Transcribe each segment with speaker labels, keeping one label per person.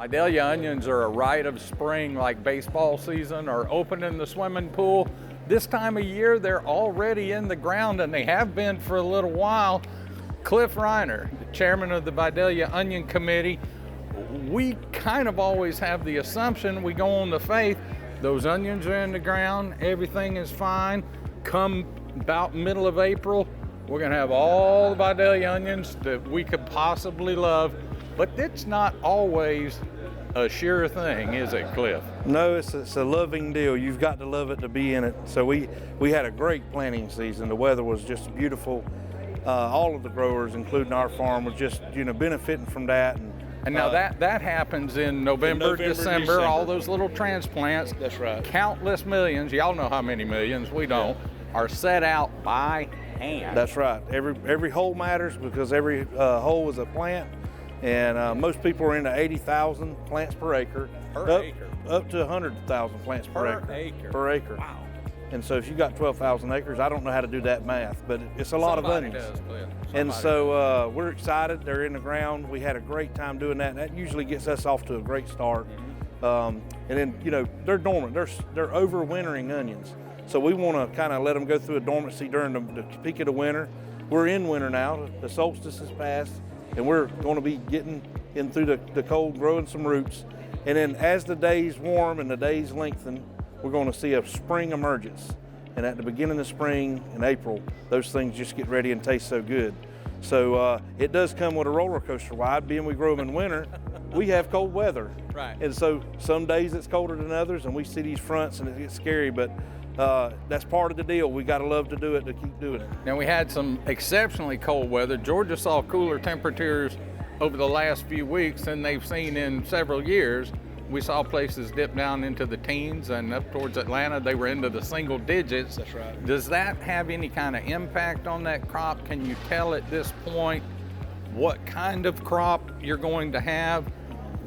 Speaker 1: Vidalia onions are a rite of spring, like baseball season or opening the swimming pool. This time of year, they're already in the ground, and they have been for a little while. Cliff Riner, the chairman of the Vidalia Onion Committee, we kind of always have the assumption, we go on the faith, those onions are in the ground, everything is fine. Come about middle of April, we're gonna have all the Vidalia onions that we could possibly love, but it's not always a sure thing, is it, Cliff?
Speaker 2: No, it's a loving deal. You've got to love it to be in it. So we had a great planting season. The weather was just beautiful. All of the growers, including our farm, were just benefiting from that.
Speaker 1: And now that happens in November, December, all those little transplants.
Speaker 2: That's right.
Speaker 1: Countless millions, y'all know how many millions, we don't, are set out by hand.
Speaker 2: That's right. Every hole matters because every hole is a plant. And most people are into 80,000 plants per acre. Up to 100,000 plants per acre.
Speaker 1: Wow.
Speaker 2: And so if you got 12,000 acres, I don't know how to do that math, but it's a lot of onions. And so we're excited. They're in the ground. We had a great time doing that. And that usually gets us off to a great start. And then, they're dormant. They're overwintering onions. So we want to kind of let them go through a dormancy during the peak of the winter. We're in winter now. The solstice has passed, and we're going to be getting in through the cold, growing some roots. And then as the days warm and the days lengthen, we're going to see a spring emergence. And at the beginning of spring, in April, those things just get ready and taste so good. So it does come with a roller coaster ride. Being we grow them in winter, we have cold weather.
Speaker 1: Right.
Speaker 2: And so some days it's colder than others, and we see these fronts and it gets scary, but that's part of the deal. We got to love to do it to keep doing it.
Speaker 1: Now, we had some exceptionally cold weather. Georgia saw cooler temperatures over the last few weeks than they've seen in several years. We saw places dip down into the teens, and up towards Atlanta, they were into the single digits.
Speaker 2: That's right.
Speaker 1: Does that have any kind of impact on that crop? Can you tell at this point what kind of crop you're going to have?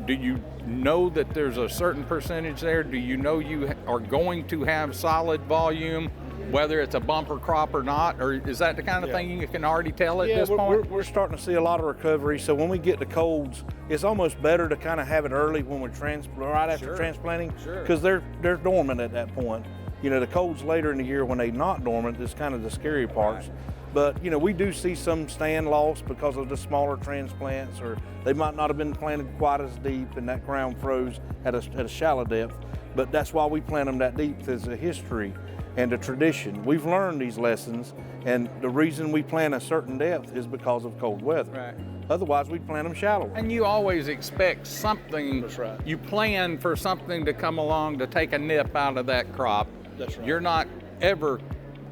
Speaker 1: Do you know that there's a certain percentage there? Do you know you are going to have solid volume, whether it's a bumper crop or not? Or is that the kind of thing you can already tell at this point?
Speaker 2: We're starting to see a lot of recovery. So when we get the colds, it's almost better to kind of have it early when we're right after transplanting, because they're dormant at that point. The colds later in the year when they're not dormant is kind of the scary parts. Right. But we do see some stand loss because of the smaller transplants, or they might not have been planted quite as deep and that ground froze at a shallow depth. But that's why we plant them that deep. There's a history and a tradition. We've learned these lessons, and the reason we plant a certain depth is because of cold weather.
Speaker 1: Right.
Speaker 2: Otherwise, we plant them shallow.
Speaker 1: And you always expect something.
Speaker 2: That's right.
Speaker 1: You plan for something to come along to take a nip out of that crop.
Speaker 2: That's right.
Speaker 1: You're not ever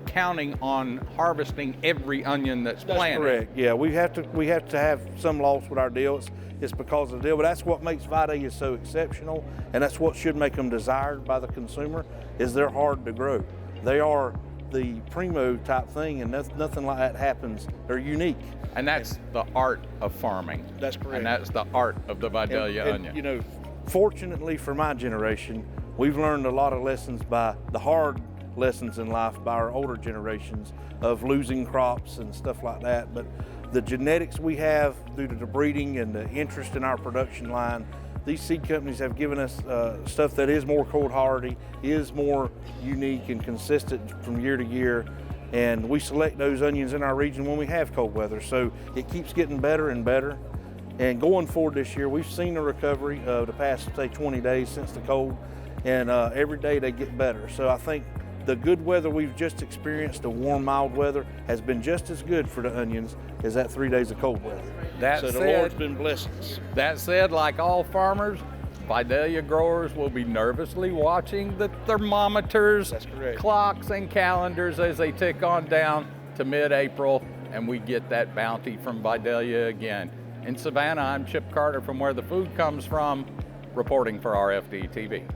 Speaker 1: counting on harvesting every onion that's planted.
Speaker 2: That's correct. Yeah, we have to have some loss with our deal. It's because of the deal, but that's what makes Vidalia so exceptional, and that's what should make them desired by the consumer. Is they're hard to grow. They are the primo type thing, and nothing like that happens. They're unique.
Speaker 1: And that's the art of farming.
Speaker 2: That's correct.
Speaker 1: And that's the art of the Vidalia onion.
Speaker 2: Fortunately for my generation, we've learned a lot of lessons by the hard lessons in life by our older generations of losing crops and stuff like that. But the genetics we have due to the breeding and the interest in our production line, these seed companies have given us stuff that is more cold hardy, is more unique and consistent from year to year. And we select those onions in our region when we have cold weather. So it keeps getting better and better. And going forward this year, we've seen a recovery of the past, say, 20 days since the cold. And every day they get better. So I think the good weather we've just experienced, the warm, mild weather, has been just as good for the onions as that 3 days of cold weather. So the Lord's been blessing us.
Speaker 1: That said, like all farmers, Vidalia growers will be nervously watching the thermometers, clocks, and calendars as they tick on down to mid-April, and we get that bounty from Vidalia again. In Savannah, I'm Chip Carter from Where the Food Comes From, reporting for RFD-TV.